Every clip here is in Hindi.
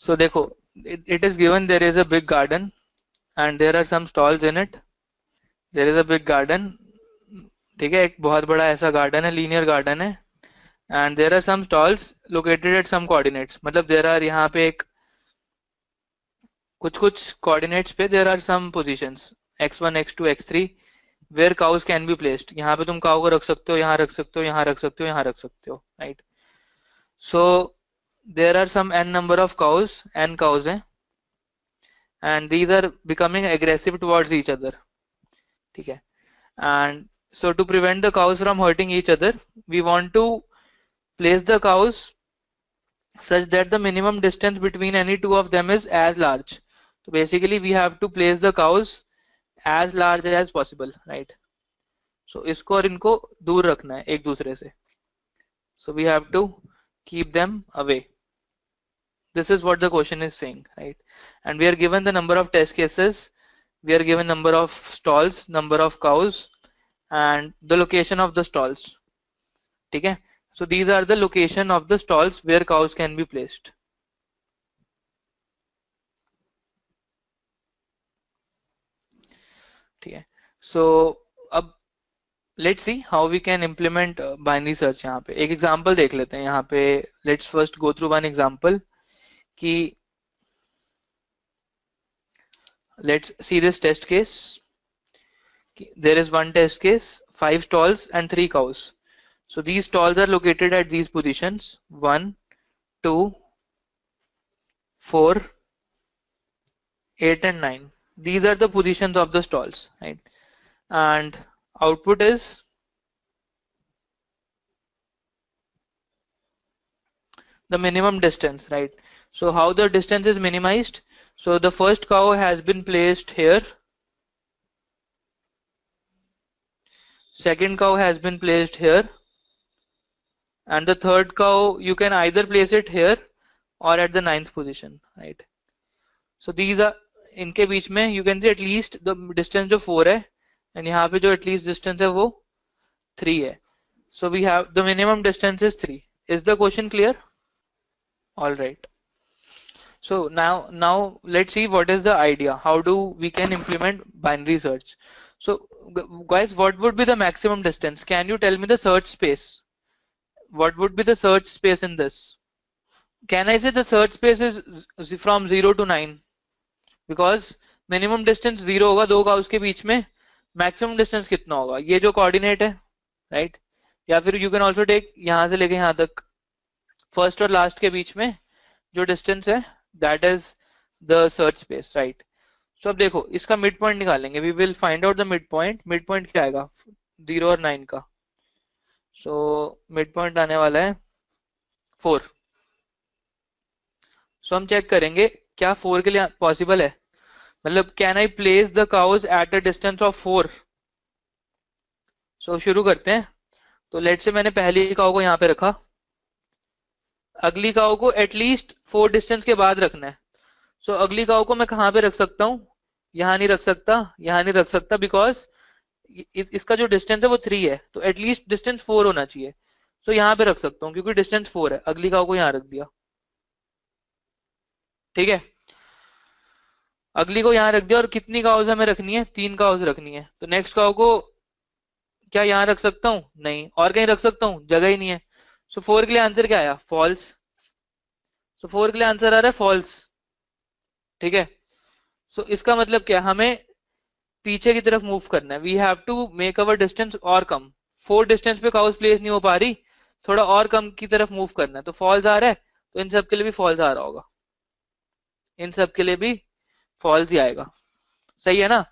So देखो, it is given there is a big garden and there are some stalls in it. There is a big garden. ठीक है, एक बहुत बड़ा ऐसा गार्डन है, लीनियर गार्डन है. And there are some stalls located at some coordinates. मतलब देयर आर, यहाँ पे एक कुछ कुछ कोऑर्डिनेट्स पे there are some positions x1 x2 x3 where cows can be placed. यहाँ पे तुम काउ को रख सकते हो, यहाँ रख सकते हो, यहाँ रख सकते हो, यहाँ रख सकते हो, right. So there are some n number of cows, n cows हैं, and these are becoming aggressive towards each other. ठीक है. And so to prevent the cows from hurting each other, we want to place the cows such that the minimum distance between any two of them is as large. So basically we have to place the cows as large as possible, right? So इसको और इनको दूर रखना है एक दूसरे से. So we have to keep them away. This is what the question is saying, right? And we are given the number of test cases, we are given number of stalls, number of cows, and the location of the stalls. ठीक है. So these are the location of the stalls where cows can be placed. ठीक है. So अब let's see how we can implement binary search. यहाँ पे एक example देख लेते हैं. यहाँ पे let's first go through one example कि let's see this test case. There is one test case, 5 stalls and 3 cows. So these stalls are located at these positions 1, 2, 4, 8 and 9. These are the positions of the stalls, right? And output is the minimum distance, right? So how the distance is minimized? So the first cow has been placed here, second cow has been placed here, and the third cow you can either place it here or at the 9th position, right? So these are, इनके बीच में you can see at least the distance जो 4 है, and यहाँ पे जो at least distance है वो 3 है. So we have the minimum distance is 3. Is the question clear? All right. So now let's see what is the idea. How do we can implement binary search? So guys, what would be the maximum distance? Can you tell me the search space? What would be the search space in this? Can I say the search space is from 0 to 9? Because minimum distance 0 होगा दो का उसके बीच में, maximum distance कितना होगा? ये जो coordinate है, right? या फिर you can also take यहाँ से लेके यहाँ तक, first और last के बीच में जो distance है, that is the search space, right? So अब देखो इसका mid point निकालेंगे. We will find out the mid point. Mid point क्या आएगा? 0 और 9 का. So mid point आने वाला है 4. So हम चेक करेंगे क्या 4 के लिए पॉसिबल है. मतलब can I place the cows at a distance of 4. So शुरू करते हैं. तो लेट से मैंने पहली काउ को यहाँ पे रखा, अगली काउ को एटलीस्ट 4 डिस्टेंस के बाद रखना है. सो अगली काउ को मैं कहाँ पे रख सकता हूँ? यहाँ नहीं रख सकता, यहाँ नहीं रख सकता, बिकॉज इसका जो डिस्टेंस है वो 3 है, तो एटलीस्ट डिस्टेंस 4 होना चाहिए. सो यहाँ पे रख सकता हूँ क्योंकि डिस्टेंस 4 है. अगली काउ को यहाँ रख दिया. ठीक है, अगली को यहाँ रख दिया. और कितनी काउज हमें रखनी है? 3 काउज रखनी है. तो नेक्स्ट काउ को क्या यहाँ रख सकता हूँ? नहीं. और कहीं रख सकता हूँ? जगह ही नहीं है. सो 4 के लिए आंसर क्या आया? फॉल्स. सो 4 के लिए आंसर आ रहा है फॉल्स. ठीक है. सो इसका मतलब क्या? हमें पीछे की तरफ मूव करना है. We have to make our distance और कम. 4 डिस्टेंस पे काउज प्लेस नहीं हो पा रही, थोड़ा और कम की तरफ मूव करना है. तो फॉल्स आ रहा है, तो इन सब के लिए भी फॉल्स आ रहा होगा. इन सब के लिए भी फॉल्स ही आएगा. सही है ना?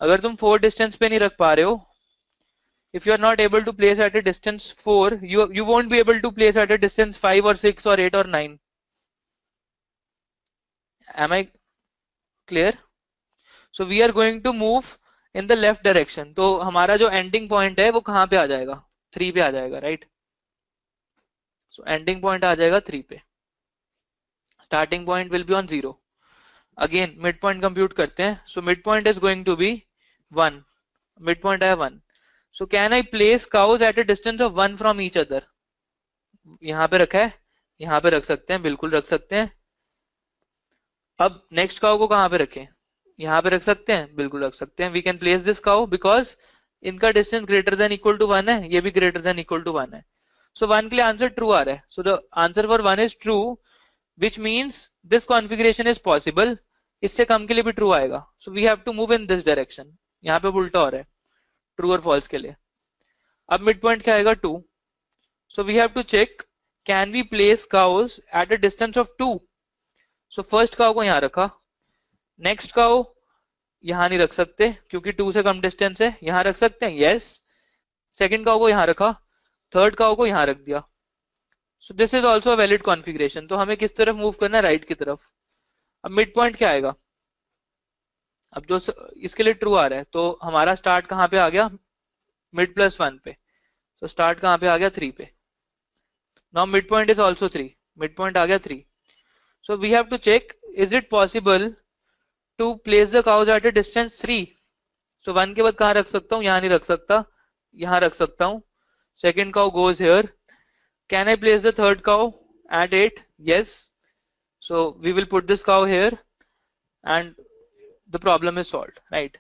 अगर तुम 4 डिस्टेंस पे नहीं रख पा रहे हो, if you are not able to place at a distance 4, you won't be able to place at a distance 5 or 6 or 8 or 9. Am I clear? So we are going to move in the left direction. तो हमारा जो ending point है वो कहाँ पे आ जाएगा? 3 पे आ जाएगा, right? So ending point आ जाएगा 3 पे. Starting point will be on 0. Again midpoint compute करते हैं. So midpoint is going to be 1. Midpoint है 1. So can I place cows at a distance of 1 from each other? यहाँ पे रखा है, यहाँ पे रख सकते हैं, बिल्कुल रख सकते हैं. अब नेक्स्ट काउ को कहाँ पे रखें? यहाँ पे रख सकते हैं, बिल्कुल रख सकते हैं। We can place this cow because इनका distance greater than equal to 1 है, ये भी ग्रेटर देन इक्वल टू 1 है। सो 1 के लिए आंसर ट्रू आ रहा है। So the answer for 1 is true, which means this configuration is possible. इससे कम के लिए भी ट्रू आएगा। So we have to move in this direction. यहाँ पे उल्टा हो रहा है ट्रू और फॉल्स के लिए। अब मिड पॉइंट क्या आएगा? 2। So we have to check can we place cows at a distance of 2। So first cow को यहाँ रखा, नेक्स्ट काउ यहाँ नहीं रख सकते क्योंकि 2 से कम डिस्टेंस है। यहाँ रख सकते हैं, यस। सेकंड काउ को यहाँ रखा, थर्ड काउ को यहाँ रख दिया। So this is also a valid configuration. तो हमें किस तरफ मूव करना है? राइट की तरफ। अब मिड पॉइंट क्या आएगा? अब जो इसके लिए ट्रू आ रहा है, तो हमारा स्टार्ट कहाँ पे आ गया? मिड प्लस 1 पे। तो स्टार्ट कहाँ पे आ गया? 3 पे। Now mid point is also 3। Mid point आ गया 3। So we have to check is it possible to place the cows at a distance 3। So 1 के बाद कहाँ रख सकता हूँ? यहाँ नहीं रख सकता, यहाँ रख सकता हूँ। Second cow goes here. Can I place the third cow at 8? Yes. So we will put this cow here and the problem is solved, right.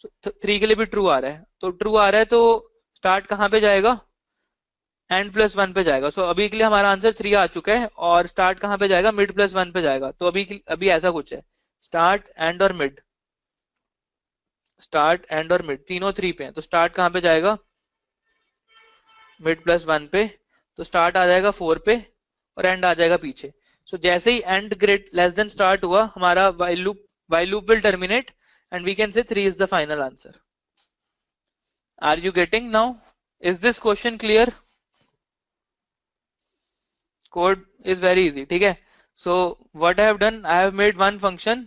So 3 के लिए भी ट्रू आ रहा है। तो ट्रू आ रहा है तो स्टार्ट कहाँ पे जाएगा? एंड प्लस 1 पे जाएगा। सो अभी के लिए हमारा आंसर 3 आ चुका है और स्टार्ट कहाँ पे जाएगा? मिड प्लस 1 पे जाएगा। तो अभी ऐसा कुछ है, स्टार्ट एंड और मिड, स्टार्ट एंड और मिड तीनों 3 पे हैं। तो स्टार्ट कहाँ पे जाएगा? मिड प्लस 1 पे। तो स्टार्ट आ जाएगा 4 पे और एंड आ जाएगा पीछे। सो जैसे ही end great less than start हुआ, हमारा while loop will terminate and we can say 3 is the final answer. Are you getting now? Is this question clear? Code is very easy, ठीक है। So what I have done, I have made one function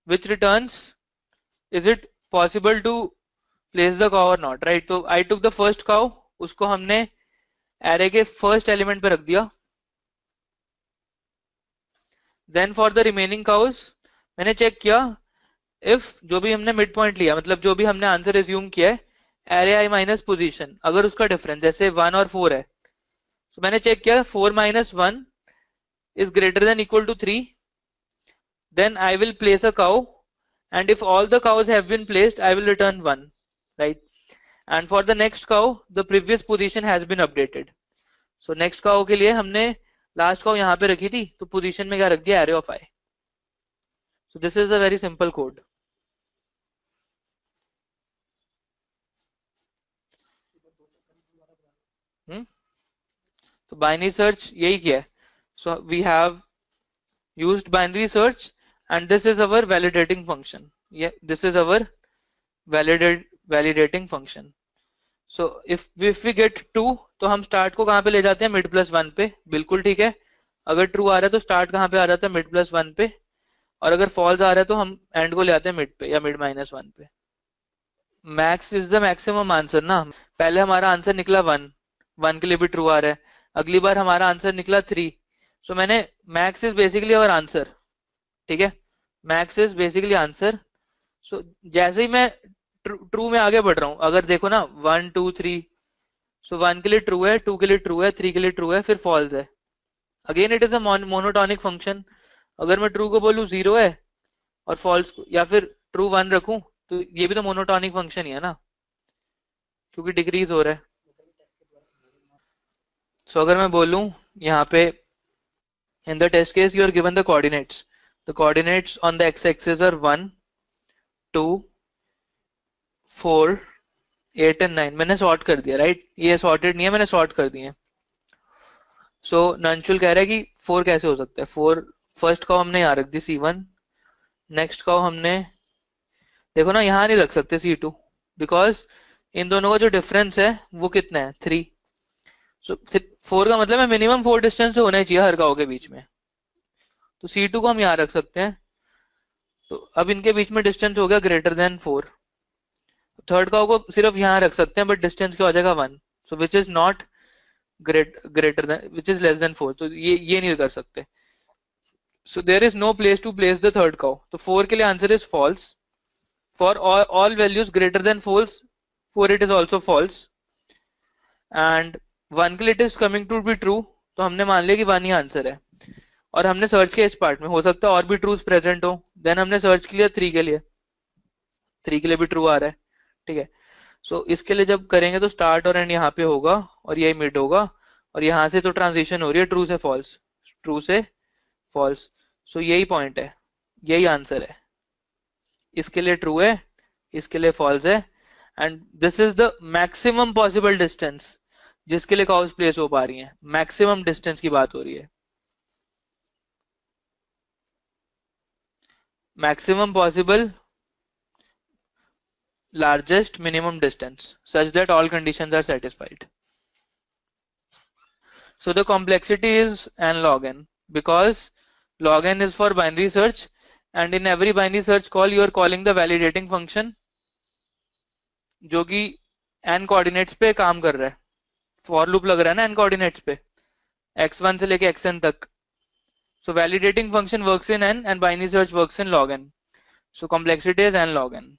which returns is it possible to place the cow or not, right? तो I took the first cow, उसको हमने array के first element पे रख दिया। Then for the remaining cows मैंने चेक किया if जो भी हमने मिड पॉइंट लिया, मतलब जो भी हमने आंसर एज्यूम किया है, एरे आई माइनस पोजिशन, अगर उसका डिफरेंस जैसे 1 और 4 है, तो मैंने चेक किया 4 minus 1 is greater than equal to 3, then I will place a cow and if all the cows have been placed I will return 1, right? And for the next cow the previous position has been updated. So next cow के लिए हमने लास्ट cow यहाँ पे रखी थी, तो position में क्या रख दिया? array of I. So this is a very simple code. तो बाइनरी सर्च यही किया है। So we have used binary search and this is our validating function. Yeah, this is our validating function. So if we get 2 तो हम स्टार्ट को कहाँ पे ले जाते हैं? मिड प्लस 1 पे। बिल्कुल ठीक है। अगर ट्रू आ रहा है तो स्टार्ट कहाँ पे आ जाता है? मिड प्लस 1 पे। और अगर फॉल्स आ रहा है तो हम एंड को ले आते हैं मिड पे या मिड माइनस 1 पे। Max is the maximum answer ना। पहले हमारा आंसर निकला 1 के लिए भी ट्रू आ रहा है। अगली बार हमारा आंसर निकला 3। सो मैंने max is basically our answer, ठीक है। Max is basically answer. So जैसे ही मैं ट्रू में आगे बढ़ रहा हूँ, अगर देखो ना 1 2 3, सो 1 के लिए ट्रू है, 2 के लिए ट्रू है, 3 के लिए ट्रू है, फिर फॉल्स है। Again it is a monotonic function. अगर मैं ट्रू को बोलूँ 0 है और फॉल्स या फिर ट्रू 1 रखूं, तो ये भी तो मोनोटॉनिक फंक्शन ही है ना, क्योंकि डिक्रीज हो रहा है। सो अगर मैं बोलूं यहाँ पे in the test case you are given the coordinates on the x-axis are 1 2 4 8 and 9। मैंने सॉर्ट कर दिया, राइट। ये सॉर्टेड नहीं है, मैंने सॉर्ट कर दिए। सो नंचुल कह रहा है कि 4 कैसे हो सकता है? 4 फर्स्ट का हमने यहाँ रख दी C1, नेक्स्ट का हमने देखो ना यहाँ नहीं रख सकते C2 बिकॉज इन दोनों का जो डिफरेंस है वो कितना है? 3। सो 4 का मतलब है मिनिमम 4 डिस्टेंस होना ही चाहिए हर गाँव के बीच में। तो C2 को हम यहाँ रख सकते हैं। तो अब इनके बीच में डिस्टेंस हो गया ग्रेटर देन 4। थर्ड काउ को सिर्फ यहाँ रख सकते हैं, बट डिस्टेंस क्या हो जाएगा? 1। So which is not greater than, which is less than 4। तो ये नहीं कर सकते। So there is no place to place the third cow. तो 4 के लिए answer is false. For all values greater than 4 it is also false. And 1 के लिए it is coming to be true, तो हमने मान लिया कि 1 ही आंसर है। और हमने सर्च किया इस पार्ट में, हो सकता है और भी ट्रूथ प्रेजेंट हो, देन हमने सर्च किया 3 के लिए, 3 के लिए भी ट्रू आ रहा है, ठीक है। सो इसके लिए जब करेंगे तो स्टार्ट और एंड यहाँ पे होगा और यही मिड होगा, और यहाँ से तो ट्रांजिशन हो रही है ट्रू से फॉल्स, ट्रू से फॉल्स। सो यही पॉइंट है, यही आंसर है, इसके लिए ट्रू है, इसके लिए फॉल्स है, and this is the maximum possible distance जिसके लिए काउस प्लेस हो पा रही है, मैक्सिमम डिस्टेंस की बात हो रही है, maximum possible largest minimum distance such that all conditions are satisfied. So the complexity is n log n, because log n is for binary search, and in every binary search call you are calling the validating function जो कि n coordinates पे काम कर रहा है, for loop लग रहा है ना n coordinates पे, x1 से लेके xn तक. So validating function works in n and binary search works in log n. So complexity is n log n.